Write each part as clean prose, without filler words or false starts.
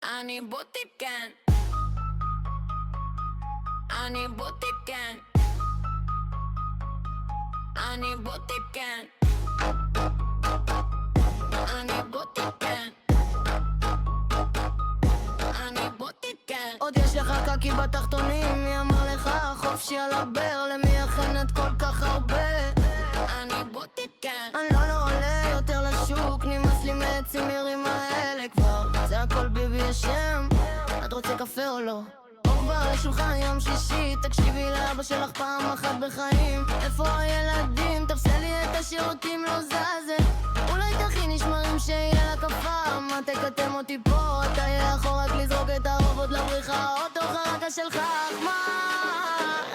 אני בוטיפקן, אני בוטיפקן, אני בוטיפקן, אני בוטיפקן, אני בוטיפקן. עוד יש לך קקי בתחתונים, מי אמר לך חופשי על הבר? למי הכנת כל כך הרבה? אני בוטיפקן. אני לא עולה יותר לשוק, נמאס לי מהצימרים האלה כבר. זה הכל ביבי אשם, את רוצה קפה או לא? עובר לשולחן יום שישי, תקשיבי לאבא שלך פעם אחת בחיים. איפה הילדים? תפסה לי את השירותים, לא זזת. אולי תכיני שמרים שיהיה לה כפה. מה תקתם אותי פה? אתה יכול רק לזרוק את הרובוט לבריחה. אותו חרקה שלך, אך מה?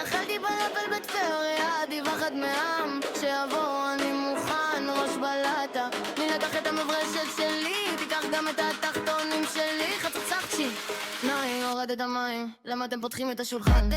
אכלתי פלאפל בטבריה, דיווחת מעם שיבוא אני מוכן, ראש בלטה. מי לקח את המברשת שלי? תיקח גם את התחתונים שלי. חצוצחצ'י, נאי, יורד את המים, למה אתם פותחים את השולחן?